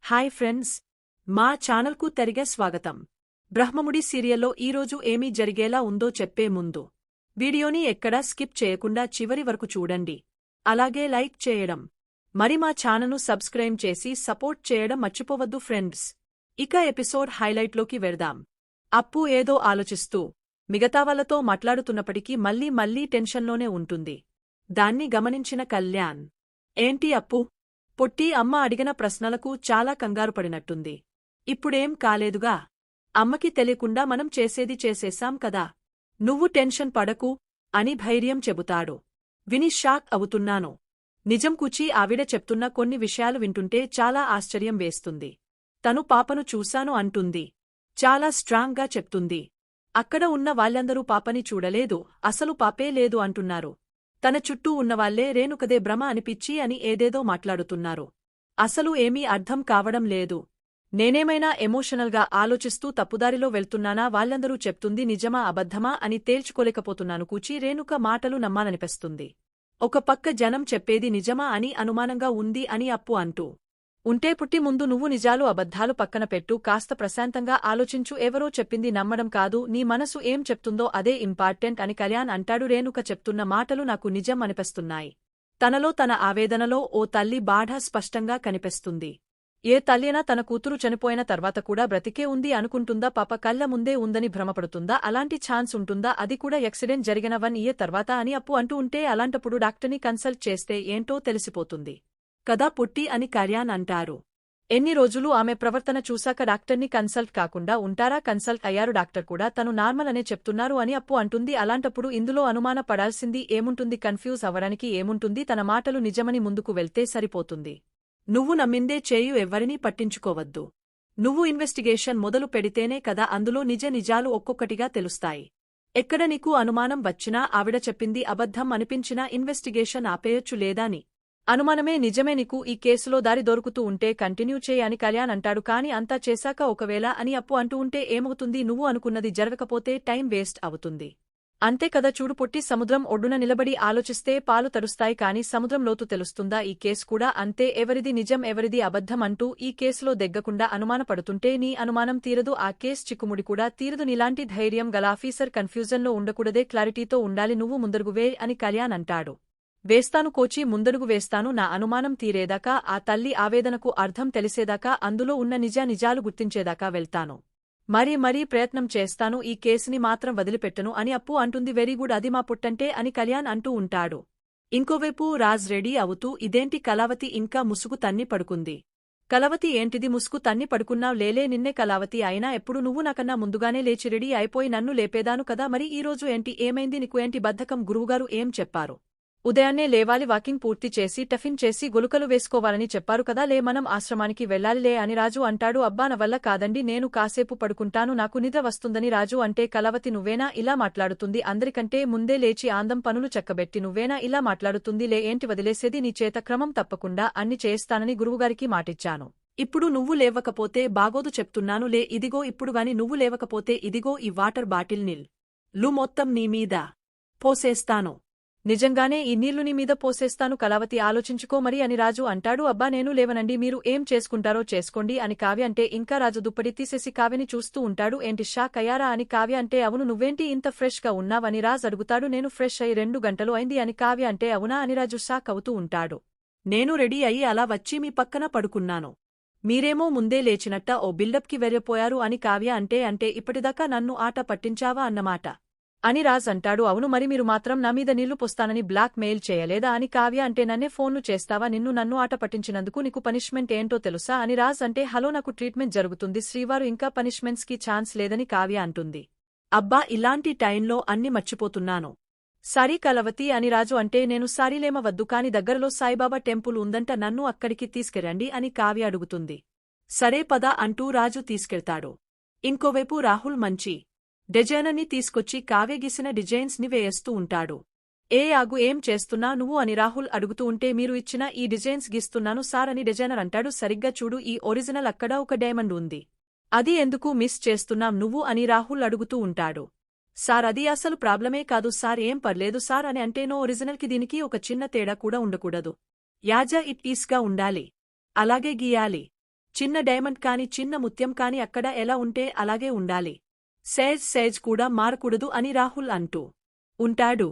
Hi friends, మా ఛానల్కు తిరిగే స్వాగతం. బ్రహ్మముడి సీరియల్లో ఈరోజు ఏమీ జరిగేలా ఉందో చెప్పే ముందు వీడియోని ఎక్కడా స్కిప్ చేయకుండా చివరి వరకు చూడండి. అలాగే లైక్ చేయడం, మరి మా ఛానల్ను సబ్స్క్రైబ్ చేసి సపోర్ట్ చేయడం మర్చిపోవద్దు ఫ్రెండ్స్. ఇక ఎపిసోడ్ హైలైట్లోకి వెళ్దాం. అప్పు ఏదో ఆలోచిస్తూ మిగతా వాళ్లతో మాట్లాడుతున్నప్పటికీ మళ్లీ టెన్షన్లోనే ఉంటుంది. దాన్ని గమనించిన కళ్యాణ్, ఏంటి అప్పు? పొట్టి అమ్మ అడిగిన ప్రశ్నలకు చాలా కంగారుపడినట్టుంది. ఇప్పుడేం కాలేదుగా, అమ్మకి తెలియకుండా మనం చేసేది చేసేశాం కదా, నువ్వు టెన్షన్ పడకు అని ధైర్యం చెబుతాడు. విని షాక్ అవుతున్నాను. నిజం కూచి ఆవిడ చెప్తున్న కొన్ని విషయాలు వింటుంటే చాలా ఆశ్చర్యం వేస్తుంది. తను పాపను చూశాను అంటుంది. చాలా స్ట్రాంగ్గా చెప్తుంది. అక్కడ ఉన్న వాళ్ళందరూ పాపని చూడలేదు, అసలు పాపే లేదు అంటున్నారు. తన చుట్టూ ఉన్నవాళ్లే రేణుకదే భ్రమ అనిపిచ్చి అని ఏదేదో మాట్లాడుతున్నారు. అసలు ఏమీ అర్థం కావడం లేదు. నేనేమైనా ఎమోషనల్గా ఆలోచిస్తూ తప్పుదారిలో వెళ్తున్నానా? వాళ్ళందరూ చెప్తుంది నిజమా అబద్ధమా అని తేల్చుకోలేకపోతున్నాను కూచి రేణుక మాటలు నమ్మాలనిపిస్తుంది. ఒక పక్క జనం చెప్పేది నిజమా అని అనుమానంగా ఉంది అని అప్పు అంటూ ఉంటే పుట్టి ముందు నువ్వు నిజాలు అబద్ధాలు పక్కన పెట్టు, కాస్త ప్రశాంతంగా ఆలోచించు. ఎవరో చెప్పింది నమ్మడం కాదు, నీ మనసు ఏం చెప్తుందో అదే ఇంపార్టెంట్ అని కళ్యాణ్ అంటాడు. రేణుక చెప్తున్న మాటలు నాకు నిజం అనిపిస్తున్నాయి. తనలో తన ఆవేదనలో ఓ తల్లి బాధ స్పష్టంగా కనిపిస్తుంది. ఏ తల్లినా తన కూతురు చనిపోయిన తర్వాత కూడా బ్రతికే ఉంది అనుకుంటుందా? పాప కళ్ల ముందే ఉందని భ్రమపడుతుందా? అలాంటి ఛాన్స్ ఉంటుందా? అది కూడా యాక్సిడెంట్ జరిగిన 1 year తర్వాత అని అప్పు అంటూ ఉంటే అలాంటప్పుడు డాక్టర్ని కన్సల్ట్ చేస్తే ఏంటో తెలిసిపోతుంది కదా పుట్టి అని కళ్యాణ్ అంటారు. ఎన్ని రోజులు ఆమె ప్రవర్తన చూశాక డాక్టర్ని కన్సల్ట్ కాకుండా ఉంటారా? కన్సల్ట్ అయ్యారు, డాక్టర్ కూడా తను నార్మల్ అనే చెప్తున్నారు అని అప్పు అంటుంది. అలాంటప్పుడు ఇందులో అనుమాన పడాల్సింది ఏముంటుంది? కన్ఫ్యూజ్ అవ్వడానికి ఏముంటుంది? తన మాటలు నిజమని ముందుకు వెళ్తే సరిపోతుంది. నువ్వు నమ్మిందే చేయు, ఎవ్వరినీ పట్టించుకోవద్దు. నువ్వు ఇన్వెస్టిగేషన్ మొదలు పెడితేనే కదా అందులో నిజాలు ఒక్కొక్కటిగా తెలుస్తాయి. ఎక్కడ నీకు అనుమానం వచ్చినా, ఆవిడ చెప్పింది అబద్ధం అనిపించినా ఇన్వెస్టిగేషన్ ఆపేయొచ్చు. లేదాని అనుమానమే నిజమే నీకు ఈ కేసులో దారి దొరుకుతూ ఉంటే కంటిన్యూ చేయి అని కళ్యాణ్ అంటాడు. కాని అంతా చేశాక ఒకవేళ అని అప్పు అంటూ ఉంటే ఏమవుతుంది? నువ్వు అనుకున్నది జరగకపోతే టైం వేస్ట్ అవుతుంది. అంతే కదా. చూడు పొట్టి, సముద్రం ఒడ్డున నిలబడి ఆలోచిస్తే పాలు తరుస్తాయి, కాని సముద్రం లోతు తెలుస్తుందా? ఈ కేసు కూడా అంతే. ఎవరిది నిజం ఎవరిది అబద్ధం అంటూ ఈ కేసులో దెగ్గకుండా అనుమానపడుతుంటే నీ అనుమానం తీరదు, ఆ కేసు చిక్కుముడి కూడా తీరదు. నీలాంటి ధైర్యం గల ఆఫీసర్ కన్ఫ్యూజన్లో ఉండకూడదే, క్లారిటీతో ఉండాలి. నువ్వు ముందడుగు వే అని కళ్యాణ్ అంటాడు. వేస్తాను కోచి, ముందడుగు వేస్తాను. నా అనుమానం తీరేదాకా, ఆ తల్లి ఆవేదనకు అర్థం తెలిసేదాకా, అందులో ఉన్న నిజాలు గుర్తించేదాకా వెళ్తాను. మరీ ప్రయత్నం చేస్తాను. ఈ కేసుని మాత్రం వదిలిపెట్టను అని అప్పు అంటుంది. వెరీ గుడ్, అది మా పుట్టంటే అని కళ్యాణ్ అంటూ ఉంటాడు. ఇంకోవైపు రాజ్ రెడీ అవుతూ, ఇదేంటి కళావతి ఇంకా ముసుగు తన్ని పడుకుంది? కళావతి ఏంటిది ముసుగు తన్ని పడుకున్నావ్? లేలే, నిన్నే కళావతి. అయినా ఎప్పుడు నువ్వు నాకన్నా ముందుగానే లేచి రెడీ అయిపోయి నన్ను లేపేదాను కదా. మరి ఈరోజు ఏంటి? ఏమైంది నీకు? ఏంటి బద్ధకం? గురువుగారు ఏం చెప్పారు? ఉదయాన్నే లేవాలి, వాకింగ్ పూర్తి చేసి టిఫిన్ చేసి గొలుకలు వేసుకోవాలని చెప్పారు కదా. లే, మనం ఆశ్రమానికి వెళ్ళాలిలే అని రాజు అంటాడు. అబ్బా, నా వల్ల కాదండి, నేను కాసేపు పడుకుంటాను, నాకు నిద్ర వస్తుందని రాజు అంటే, కళావతి నువ్వేనా ఇలా మాట్లాడుతుంది? అందరికంటే ముందే లేచి ఆందం పనులు చక్కబెట్టి నువ్వేనా ఇలా మాట్లాడుతుంది? లే, ఏంటి వదిలేసేది? నీ చేత క్రమం తప్పకుండా అన్ని చేస్తానని గురువుగారికి మాటిచ్చాను. ఇప్పుడు నువ్వు లేవకపోతే బాగోదు చెప్తున్నాను. లే, ఇదిగో ఇప్పుడుగాని నువ్వు లేవకపోతే ఇదిగో ఈ వాటర్ బాటిల్ నీళ్ళు మొత్తం నీ మీద పోసేస్తాను. నిజంగానే ఈ నీళ్లు నీ మీద పోసేస్తాను. కళావతి ఆలోచించుకో మరి అని రాజు అంటాడు. అబ్బా, నేను లేవనండి, మీరు ఏం చేసుకుంటారో చేసుకోండి అని కావ్య అంటే, ఇంకా రాజు దుప్పటి తీసేసి కావ్యని చూస్తూ ఉంటాడు. ఏంటి, షాక్ అయ్యారా అని కావ్య అంటే, అవును. నువ్వేంటి ఇంత ఫ్రెష్ గా ఉన్నావని రాజ్ అడుగుతాడు. నేను ఫ్రెష్ అయి 2 గంటలు అయింది అని కావ్య అంటే, అవునా అని రాజు షాక్ అవుతూ ఉంటాడు. నేను రెడీ అయ్యి అలా వచ్చి మీ పక్కన పడుకున్నాను, మీరేమో ముందే లేచినట్ట ఓ బిల్డప్కి వెర్రిపోయారు అని కావ్య అంటే ఇప్పటిదాకా నన్ను ఆట పట్టించావా అన్నమాట అని రాజ్ అంటాడు. అవును, మరి మీరు మాత్రం నా మీద నీళ్లు పోస్తానని బ్లాక్ మెయిల్ చేయలేదా అని కావ్య అంటే, నన్నే ఫోన్లు చేస్తావా? నన్ను ఆట పట్టించినందుకు నీకు పనిష్మెంట్ ఏంటో తెలుసా అని రాజ్ అంటే, హలో, నాకు ట్రీట్మెంట్ జరుగుతుంది శ్రీవారు, ఇంకా పనిష్మెంట్స్ కి ఛాన్స్ లేదని కావ్య అంటుంది. అబ్బా, ఇలాంటి టైంలో అన్ని మర్చిపోతున్నాను. సారీ కళావతి అని రాజు అంటే, నేను సారీలేమవద్దు, కాని దగ్గరలో సాయిబాబా టెంపుల్ ఉందంట, నన్ను అక్కడికి తీసుకెళ్ళండి అని కావ్య అడుగుతుంది. సరే పద అంటూ రాజు తీసుకెళ్తాడు. ఇంకోవైపు రాహుల్ మంచి డిజైనర్ని తీసుకొచ్చి కావ్య గీసిన డిజైన్స్ ని వేస్తూ ఉంటాడు. ఆగు, ఏం చేస్తున్నా నువ్వు అని రాహుల్ అడుగుతూ ఉంటే, మీరు ఇచ్చిన ఈ డిజైన్స్ గీస్తున్నాను సార్ అని డిజైనర్ అంటాడు. సరిగ్గా చూడు, ఈ ఒరిజినల్ అక్కడ ఒక డైమండ్ ఉంది, అది ఎందుకు మిస్ చేస్తున్నాం నువ్వు అని రాహుల్ అడుగుతూ ఉంటాడు. సార్, అది అసలు ప్రాబ్లమే కాదు సార్, ఏం పర్లేదు సార్ అని అంటే, నో, ఒరిజినల్కి దీనికి ఒక చిన్న తేడా కూడా ఉండకూడదు. యాజా ఇట్ ఈస్గా ఉండాలి, అలాగే గీయాలి. చిన్న డైమండ్ కాని చిన్న ముత్యం కాని అక్కడ ఎలా ఉంటే అలాగే ఉండాలి. సైజ్ కూడా మారకూడదు అని రాహుల్ అంటూ ఉంటాడు.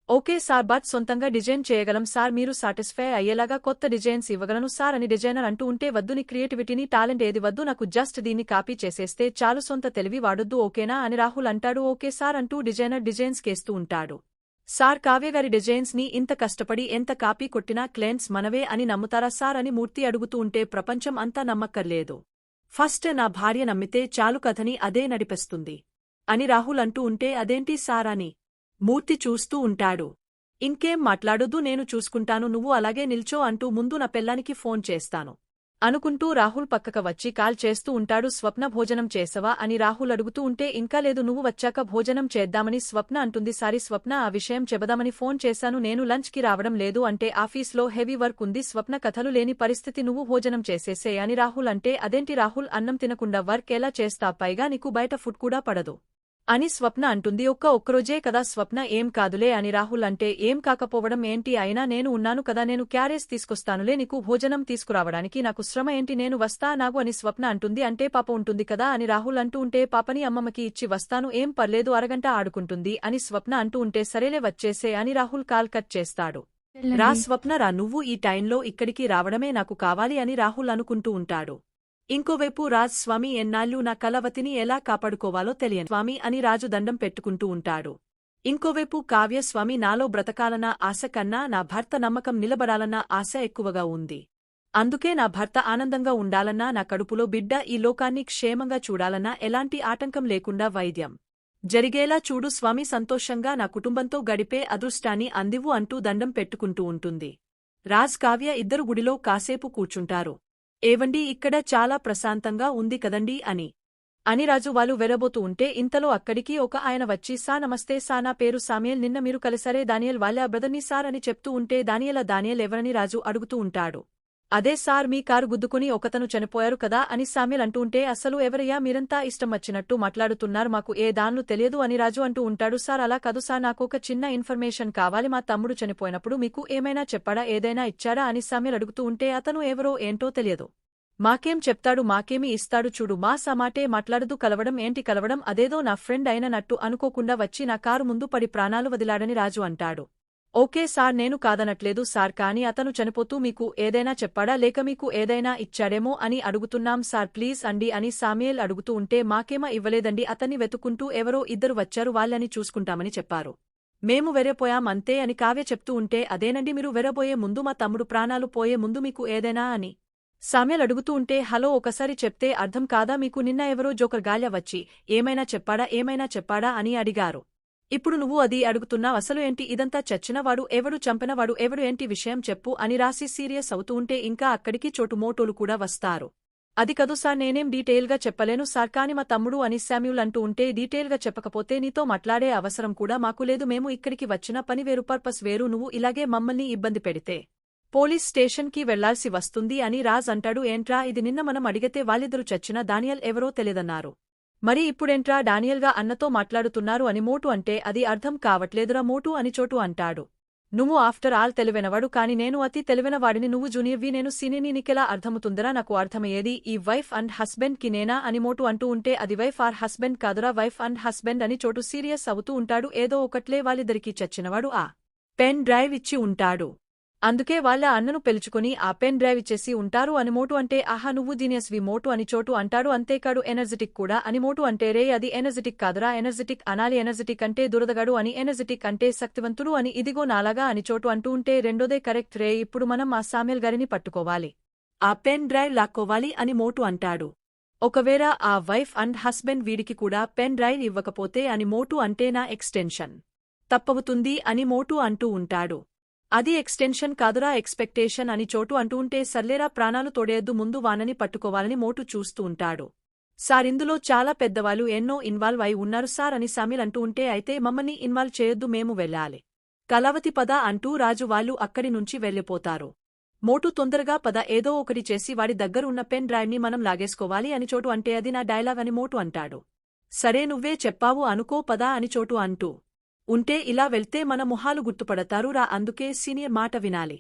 ఓకే సార్, బట్ సొంతంగా డిజైన్ చేయగలం సార్, మీరు సాటిస్ఫై అయ్యేలాగా కొత్త డిజైన్స్ ఇవ్వగలను సార్ అని డిజైనర్ అంటూ ఉంటే, వద్దు నీ క్రియేటివిటీని టాలెంట్ ఏది వద్దు, నాకు జస్ట్ దీన్ని కాపీ చేసేస్తే చాలు, సొంత తెలివి వాడొద్దు ఓకేనా అని రాహుల్ అంటాడు. ఓకే సార్ అంటూ డిజైనర్ డిజైన్స్ కేస్తూ ఉంటాడు. సార్, కావ్యగారి డిజైన్స్ ని ఇంత కష్టపడి ఎంత కాపీ కొట్టినా క్లయింట్స్ మనవే అని నమ్ముతారా సార్ అని మూర్తి అడుగుతూ ఉంటే, ప్రపంచం అంతా నమ్మక్కర్లేదు, ఫస్ట్ నా భార్య నమ్మితే చాలు, కథని అదే నడిపిస్తుంది అని రాహుల్ అంటూ ఉంటే, అదేంటి సార్ అని మూర్తి చూస్తూ ఉంటాడు. ఇంకేం మాట్లాడొద్దు, నేను చూసుకుంటాను, నువ్వు అలాగే నిల్చో అంటూ ముందు నా పెళ్ళానికి ఫోన్ చేస్తాను అనుకుంటూ రాహుల్ పక్కక వచ్చి కాల్ చేస్తూ ఉంటాడు. స్వప్న, భోజనం చేసవా అని రాహుల్ అడుగుతూ ఉంటే, ఇంకా లేదు, నువ్వు వచ్చాక భోజనం చేద్దామని స్వప్న అంటుంది. సారీ స్వప్న, ఆ విషయం చెబుదామని ఫోన్ చేశాను, నేను లంచ్ కి రావడం లేదు అంటే ఆఫీస్లో హెవీ వర్క్ ఉంది స్వప్న, కథలు లేని పరిస్థితి, నువ్వు భోజనం చేసేసే అని రాహుల్ అంటే, అదేంటి రాహుల్, అన్నం తినకుండా వర్క్ ఎలా చేస్తా, పైగా నీకు బయట ఫుడ్ కూడా పడదు అని స్వప్న అంటుంది. ఒక్కరోజే కదా స్వప్న, ఏం కాదులే అని రాహుల్ అంటే, ఏం కాకపోవడం ఏంటి, అయినా నేను ఉన్నాను కదా, నేను క్యారేజ్ తీసుకొస్తానులే, నీకు భోజనం తీసుకురావడానికి నాకు శ్రమ ఏంటి, నేను వస్తా నాగు అని స్వప్న అంటుంది. అంటే పాప ఉంటుంది కదా అని రాహుల్ అంటూ ఉంటే, పాపని అమ్మమ్మకి ఇచ్చి వస్తాను, ఏం పర్లేదు, అరగంట ఆడుకుంటుంది అని స్వప్న అంటూ ఉంటే, సరేలే వచ్చేసే అని రాహుల్ కాల్ కట్ చేస్తాడు. రా స్వప్న రా, నువ్వు ఈ టైంలో ఇక్కడికి రావడమే నాకు కావాలి అని రాహుల్ అనుకుంటూ ఉంటాడు. ఇంకోవైపు రాజ్, స్వామి, ఎన్నాళ్ళు నా కలవతిని ఎలా కాపాడుకోవాలో తెలియని స్వామి అని రాజు దండం పెట్టుకుంటూ ఉంటాడు. ఇంకోవైపు కావ్య, స్వామి, నాలో బ్రతకాలన్న ఆశ కన్నా నా భర్త నమ్మకం నిలబడాలన్న ఆశ ఎక్కువగా ఉంది. అందుకే నా భర్త ఆనందంగా ఉండాలన్నా, నా కడుపులో బిడ్డ ఈ లోకాన్ని క్షేమంగా చూడాలన్నా ఎలాంటి ఆటంకం లేకుండా వైద్యం జరిగేలా చూడు స్వామి, సంతోషంగా నా కుటుంబంతో గడిపే అదృష్టాన్ని అందివ్వు అంటూ దండం పెట్టుకుంటూ ఉంటుంది. రాజ్, కావ్య ఇద్దరు గుడిలో కాసేపు కూర్చుంటారు. ఏవండి, ఇక్కడ చాలా ప్రశాంతంగా ఉంది కదండీ అని రాజు వాళ్ళు వెరబోతూ ఉంటే, ఇంతలో అక్కడికి ఒక ఆయన వచ్చి, సార్ నమస్తే సార్, నా పేరు సామ్యేల్, నిన్న మీరు కలిసరే దానియల్ వాళ్ళ బ్రదర్ని సార్ అని చెప్తూ ఉంటే, దానియల్ ఎవరని రాజు అడుగుతూ ఉంటాడు. అదే సార్, మీ కారు గుద్దుకుని ఒకతను చనిపోయారు కదా అని సామ్యేల్ అంటూ ఉంటే, అసలు ఎవరయ్యా, మీరంతా ఇష్టం వచ్చినట్టు మాట్లాడుతున్నారు, మాకు ఏ దాన్లు తెలియదు అని రాజు అంటూ ఉంటాడు. సార్, అలా కాదు సార్, నాకొక చిన్న ఇన్ఫర్మేషన్ కావాలి, మా తమ్ముడు చనిపోయినప్పుడు మీకు ఏమైనా చెప్పాడా, ఏదైనా ఇచ్చాడా అని సామ్యేల్ అడుగుతూ ఉంటే, అతను ఎవరో ఏంటో తెలియదు, మాకేం చెప్తాడు, మాకేమి ఇస్తాడు, చూడు మా సమాటే మాట్లాడదు, కలవడం ఏంటి కలవడం, అదేదో నా ఫ్రెండ్ అయినట్టు అనుకోకుండా వచ్చి నా కారు ముందు పడి ప్రాణాలు వదిలాడని రాజు అంటాడు. ఓకే సార్, నేను కాదనట్లేదు సార్, కానీ అతను చనిపోతూ మీకు ఏదైనా చెప్పాడా, లేక మీకు ఏదైనా ఇచ్చాడేమో అని అడుగుతున్నాం సార్, ప్లీజ్ అండి అని సామ్యేల్ అడుగుతూ ఉంటే, మాకేమా ఇవ్వలేదండి, అతన్ని వెతుక్కుంటూ ఎవరో ఇద్దరు వచ్చారు, వాళ్ళని చూసుకుంటామని చెప్పారు, మేము వెరపోయాం అంతే అని కావ్య చెప్తూ ఉంటే, అదేనండి, మీరు వెరబోయే ముందు, మా తమ్ముడు ప్రాణాలు పోయే ముందు మీకు ఏదైనా అని సామ్యేల్ అడుగుతూ ఉంటే, హలో, ఒకసారి చెప్తే అర్థం కాదా మీకు, నిన్న ఎవరో జోకర్ గాల్య వచ్చి ఏమైనా చెప్పాడా అని అడిగారు. ఇప్పుడు నువ్వు అది అడుగుతున్నావ్, అసలు ఏంటి ఇదంతా, చచ్చినవాడు ఎవడు, చంపినవాడు ఎవడు, ఏంటి విషయం చెప్పు అని రాసి సీరియస్ అవుతూ ఉంటే, ఇంకా అక్కడికి చోటుమోటోలు కూడా వస్తారు. అది కదు సార్, నేనేం డీటెయిల్గా చెప్పలేను సార్, కాని మా తమ్ముడు అని శామ్యూల్ అంటూ ఉంటే, డీటెయిల్గా చెప్పకపోతే నీతో మాట్లాడే అవసరం కూడా మాకు లేదు, మేము ఇక్కడికి వచ్చిన పని వేరు, పర్పస్ వేరు, నువ్వు ఇలాగే మమ్మల్ని ఇబ్బంది పెడితే పోలీస్ స్టేషన్కి వెళ్లాల్సి వస్తుంది అని రాజ్ అంటాడు. ఏంట్రా ఇది, నిన్న మనం అడిగితే వాళ్ళిద్దరు చచ్చిన దానియల్ ఎవరో తెలియదన్నారు, మరి ఇప్పుడేంట్రా డానియల్గా అన్నతో మాట్లాడుతున్నారు అని మోటు అంటే, అది అర్థం కావట్లేదురా మోటు అని చోటు అంటాడు. నువ్వు ఆఫ్టర్ ఆల్ తెలివైనవాడు, కాని నేను అతి తెలివైనవాడిని, నువ్వు జూనియర్వి, నేను సీనియర్ని, నీకెలా అర్థమవుతుందిరా, నాకు అర్థమయ్యేది ఈ వైఫ్ అండ్ హస్బెండ్ కి నేనా అని మోటు అంటూ ఉంటే, అది వైఫ్ ఆర్ హస్బెండ్ కాదురా, వైఫ్ అండ్ హస్బెండ్ అని చోటు సీరియస్ అవుతూ ఉంటాడు. ఏదో ఒకట్లే, వాళ్ళిద్దరికీ చచ్చినవాడు ఆ పెన్ డ్రైవ్ ఇచ్చి ఉంటాడు, అందుకే వాళ్ళ అన్నను పెలుచుకుని ఆ పెన్ డ్రైవ్ ఇచ్చేసి ఉంటారు అని మోటు అంటే, ఆహా నువ్వు జీనియస్వి మోటు అని చోటు అంటాడు. అంతేకాడు ఎనర్జెటిక్ కూడా అని మోటు అంటే, రే అది ఎనర్జెటిక్ కాదురా, ఎనర్జెటిక్ అనాలి, ఎనర్జెటిక్ అంటే దురదగాడు అని, ఎనర్జెటిక్ అంటే శక్తివంతుడు అని, ఇదిగో నాలాగా అని చోటు అంటూ ఉంటే, రెండోదే కరెక్ట్ రే, ఇప్పుడు మనం ఆ సామ్యేల్ గారిని పట్టుకోవాలి, ఆ పెన్ డ్రైవ్ లాక్కోవాలి అని మోటు అంటాడు. ఒకవేళ ఆ వైఫ్ అండ్ హస్బెండ్ వీడికి కూడా పెన్ డ్రైవ్ ఇవ్వకపోతే అని మోటు అంటే, నా ఎక్స్టెన్షన్ తప్పవుతుంది అని మోటు అంటూ ఉంటాడు. అది ఎక్స్టెన్షన్ కాదురా, ఎక్స్పెక్టేషన్ అని చోటు అంటూ ఉంటే, సర్లేరా ప్రాణాలు తోడేయద్దు, ముందు వానని పట్టుకోవాలని మోటు చూస్తూ ఉంటాడు. సార్, ఇందులో చాలా పెద్దవాళ్ళు ఎన్నో ఇన్వాల్వ్ అయి ఉన్నారు సార్ అని సామ్యేల్ అంటూ ఉంటే, అయితే మమ్మల్ని ఇన్వాల్వ్ చేయొద్దు, మేము వెళ్ళాలి, కలవతి పద అంటూ రాజు వాళ్ళు అక్కడి నుంచి వెళ్ళిపోతారు. మోటు తొందరగా పద, ఏదో ఒకటి చేసి వాడి దగ్గరున్న పెన్ డ్రైవ్ని మనం లాగేసుకోవాలి అని చోటు అంటే, అది నా డైలాగ్ అని మోటు అంటాడు. సరే నువ్వే చెప్పావు అనుకో పద అని చోటు అంటూ ఉంటే, ఇలా వెళ్తే మన మొహాలు గుర్తుపడతారు రా, అందుకే సీనియర్ మాట వినాలి,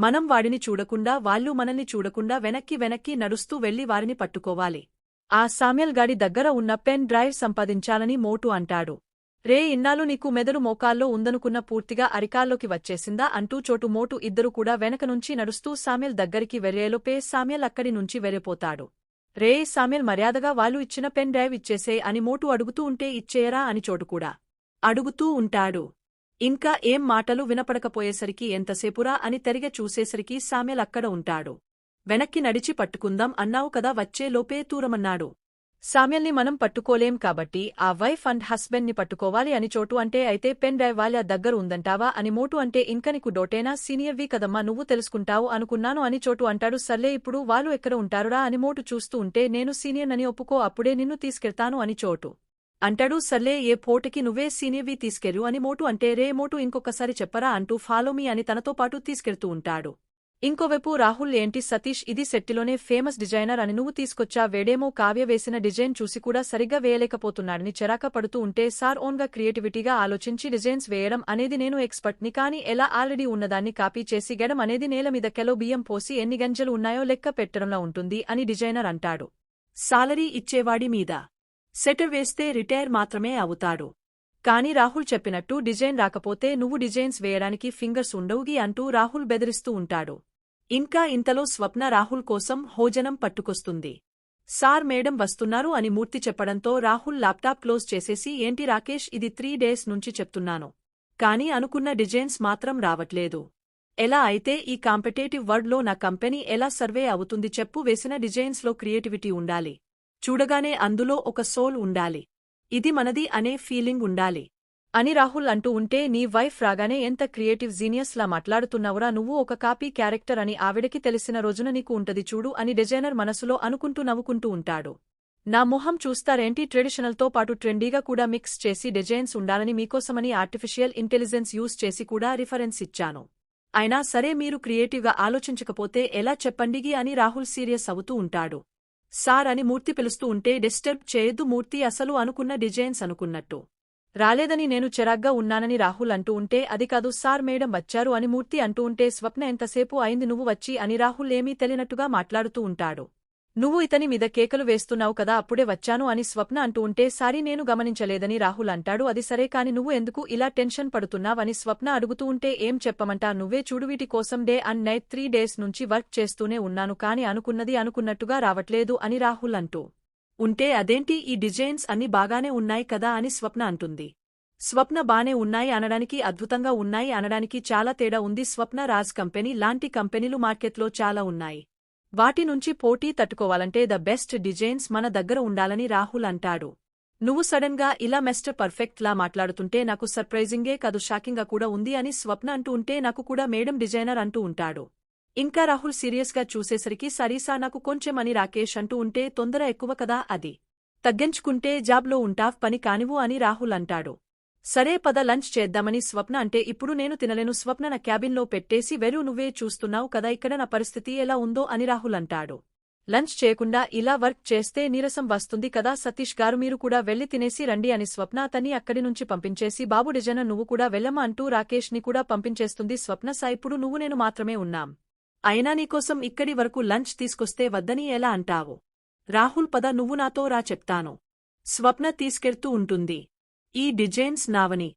మనం వాడిని చూడకుండా వాళ్ళు మనల్ని చూడకుండా వెనక్కి నడుస్తూ వెళ్లి వారిని పట్టుకోవాలి. ఆ సామ్యల్ గాడి దగ్గర ఉన్న పెన్ డ్రైవ్ సంపాదించాలని మోటు అంటాడు. రే ఇన్నాళ్ళు నీకు మెదడు మోకాల్లో ఉందనుకున్న పూర్తిగా అరికాల్లోకి వచ్చేసిందా అంటూ చోటు మోటు ఇద్దరు కూడా వెనకనుంచి నడుస్తూ సామ్యల్ దగ్గరికి వెర్రేలోపే సామ్యల్ అక్కడి నుంచి వెర్రిపోతాడు. రే సామ్యల్ మర్యాదగా వాళ్ళు ఇచ్చిన పెన్ డ్రైవ్ ఇచ్చేసే అని మోటు అడుగుతూ ఉంటే ఇచ్చేయరా అని చోటు కూడా అడుగుతూ ఉంటాడు. ఇంకా ఏం మాటలు వినపడకపోయేసరికి ఎంతసేపురా అని తెరిగ చూసేసరికి సామ్యల్ అక్కడ ఉంటాడు. వెనక్కి నడిచి పట్టుకుందాం అన్నావు కదా వచ్చే లోపే తూరమన్నాడు. సామ్యల్ని మనం పట్టుకోలేం కాబట్టి ఆ వైఫ్ అండ్ హస్బెండ్ ని పట్టుకోవాలి అని చోటు అంటే అయితే పెన్ డ్రైవ్ వాళ్ళ దగ్గర ఉందంటావా అని మోటు అంటే ఇంక నీకు డోటేనా సీనియర్వి కదమ్మా నువ్వు తెలుసుకుంటావు అనుకున్నాను అని చోటు అంటాడు. సర్లే ఇప్పుడు వాళ్ళు ఎక్కడ ఉంటారురా అని మోటు చూస్తూ ఉంటే నేను సీనియర్ అని ఒప్పుకో అప్పుడే నిన్ను తీసుకెళ్తాను అని చోటు అంటాడు. సర్లే ఏ పోటకి నువ్వే సీనియర్వి తీసుకెళ్ళు అని మోటు అంటే రే మోటు ఇంకొకసారి చెప్పరా అంటూ ఫాలో మీ అని తనతో పాటు తీసుకెళ్తూ ఉంటాడు. ఇంకోవైపు రాహుల్ ఏంటి సతీష్ ఇది సెట్టిలోనే ఫేమస్ డిజైనర్ అని నువ్వు తీసుకొచ్చా వేడేమో కావ్య వేసిన డిజైన్ చూసి కూడా సరిగ్గా వేయలేకపోతున్నాడని చెరాక పడుతూ ఉంటే సార్ ఓన్గా క్రియేటివిటీగా ఆలోచించి డిజైన్స్ వేయడం అనేది నేను ఎక్స్పర్ట్ని కానీ ఎలా ఆల్రెడీ ఉన్నదాన్ని కాపీ చేసి గెడం అనేది నేల మీద కెలో బియ్యం పోసి ఎన్ని గంజలు ఉన్నాయో లెక్క పెట్టడంలా ఉంటుంది అని డిజైనర్ అంటాడు. సాలరీ ఇచ్చేవాడి మీద సెటర్ వేస్తే రిటైర్ మాత్రమే అవుతాడు. కానీ రాహుల్ చెప్పినట్టు డిజైన్ రాకపోతే నువ్వు డిజైన్స్ వేయడానికి ఫింగర్స్ ఉండవుగి అంటూ రాహుల్ బెదిరిస్తూ ఉంటాడు. ఇంకా ఇంతలో స్వప్న రాహుల్ కోసం భోజనం పట్టుకొస్తుంది. సార్ మేడం వస్తున్నారు అని మూర్తి చెప్పడంతో రాహుల్ ల్యాప్టాప్ క్లోజ్ చేసేసి ఏంటి రాకేష్ ఇది 3 డేస్ నుంచి చెప్తున్నాను కానీ అనుకున్న డిజైన్స్ మాత్రం రావట్లేదు. ఎలా అయితే ఈ కాంపిటేటివ్ వరల్డ్లో నా కంపెనీ ఎలా సర్వే అవుతుంది చెప్పు వేసిన డిజైన్స్లో క్రియేటివిటీ ఉండాలి. చూడగానే అందులో ఒక సోల్ ఉండాలి. ఇది మనది అనే ఫీలింగ్ ఉండాలి అని రాహుల్ అంటూ ఉంటే నీ వైఫ్ రాగానే ఎంత క్రియేటివ్ జీనియస్ లా మాట్లాడుతున్నావురా నువ్వు ఒక కాపీ క్యారెక్టర్ అని ఆవిడకి తెలిసిన రోజున నీకు ఉంటది చూడు అని డిజైనర్ మనసులో అనుకుంటూ నవ్వుకుంటూ ఉంటాడు. నా మొహం చూస్తారేంటి ట్రెడిషనల్తో పాటు ట్రెండీగా కూడా మిక్స్ చేసి డిజైన్స్ ఉండాలని మీకోసమని ఆర్టిఫిషియల్ ఇంటెలిజెన్స్ యూజ్ చేసి కూడా రిఫరెన్స్ ఇచ్చాను. అయినా సరే మీరు క్రియేటివ్గా ఆలోచించకపోతే ఎలా చెప్పండిగి అని రాహుల్ సీరియస్ అవుతూ ఉంటాడు. సార్ అని మూర్తి పిలుస్తూ ఉంటే డిస్టర్బ్ చేయొద్దు మూర్తి అసలు అనుకున్న డిజైన్స్ అనుకున్నట్టు రాలేదని నేను చెరాగ్గా ఉన్నానని రాహుల్ అంటూ ఉంటే అది కాదు సార్ మేడం వచ్చారు అని మూర్తి అంటూ ఉంటే స్వప్న ఎంతసేపు అయింది నువ్వు వచ్చి అని రాహుల్ ఏమీ తెలియనట్టుగా మాట్లాడుతూ ఉంటాడు. నువ్వు ఇతని మీద కేకలు వేస్తున్నావు కదా అప్పుడే వచ్చాను అని స్వప్న అంటూ ఉంటే సారీ నేను గమనించలేదని రాహుల్ అంటాడు. అది సరే కాని నువ్వు ఎందుకు ఇలా టెన్షన్ పడుతున్నావని స్వప్న అడుగుతూ ఉంటే ఏం చెప్పమంటా నువ్వే చూడు వీటి కోసం డే అండ్ నైట్ 3 డేస్ నుంచి వర్క్ చేస్తూనే ఉన్నాను కాని అనుకున్నది అనుకున్నట్టుగా రావట్లేదు అని రాహుల్ అంటూ ఉంటే అదేంటి ఈ డిజైన్స్ అన్ని బాగానే ఉన్నాయి కదా అని స్వప్న అంటుంది. స్వప్న బానే ఉన్నాయి అనడానికి అద్భుతంగా ఉన్నాయి అనడానికి చాలా తేడా ఉంది. స్వప్న రాజ్ కంపెనీ లాంటి కంపెనీలు మార్కెట్లో చాలా ఉన్నాయి. వాటి నుంచి పోటీ తట్టుకోవాలంటే ద బెస్ట్ డిజైన్స్ మన దగ్గర ఉండాలని రాహుల్ అంటాడు. నువ్వు సడన్ గా ఇలా మిస్టర్ పర్ఫెక్ట్ లా మాట్లాడుతుంటే నాకు సర్ప్రైజింగే కాదు షాకింగ్గా కూడా ఉంది అని స్వప్న అంటూ ఉంటే నాకు కూడా మేడం డిజైనర్ అంటూ ఉంటాడు. ఇంకా రాహుల్ సీరియస్ గా చూసేసరికి సరీసా నాకు కొంచెం అని రాకేష్ అంటూ ఉంటే తొందర ఎక్కువ కదా అది తగ్గించుకుంటే జాబ్లో ఉంటావ్ పని కానివు అని రాహుల్ అంటాడు. సరే పద లంచ్ చేద్దామని స్వప్న అంటే ఇప్పుడు నేను తినలేను స్వప్న నా క్యాబిన్లో పెట్టేసి వెరు నువ్వే చూస్తున్నావు కదా ఇక్కడ నా పరిస్థితి ఎలా ఉందో అని రాహుల్ అంటాడు. లంచ్ చేయకుండా ఇలా వర్క్ చేస్తే నీరసం వస్తుంది కదా సతీష్ గారు మీరు కూడా వెళ్లి తినేసి రండి అని స్వప్న అతన్ని అక్కడి నుంచి పంపించేసి బాబు డిజైనర్ నువ్వు కూడా వెళ్ళమా అంటూ రాకేష్ ని కూడా పంపించేస్తుంది. స్వప్న సా ఇప్పుడు నువ్వు నేను మాత్రమే ఉన్నాం అయినా నీకోసం ఇక్కడి వరకు లంచ్ తీసుకొస్తే వద్దని ఎలా అంటావు. రాహుల్ పద నువ్వు నాతో రా చెప్తాను. స్వప్న తీసుకెళ్తూ ఉంటుంది. ఈ డిజైన్స్ నావని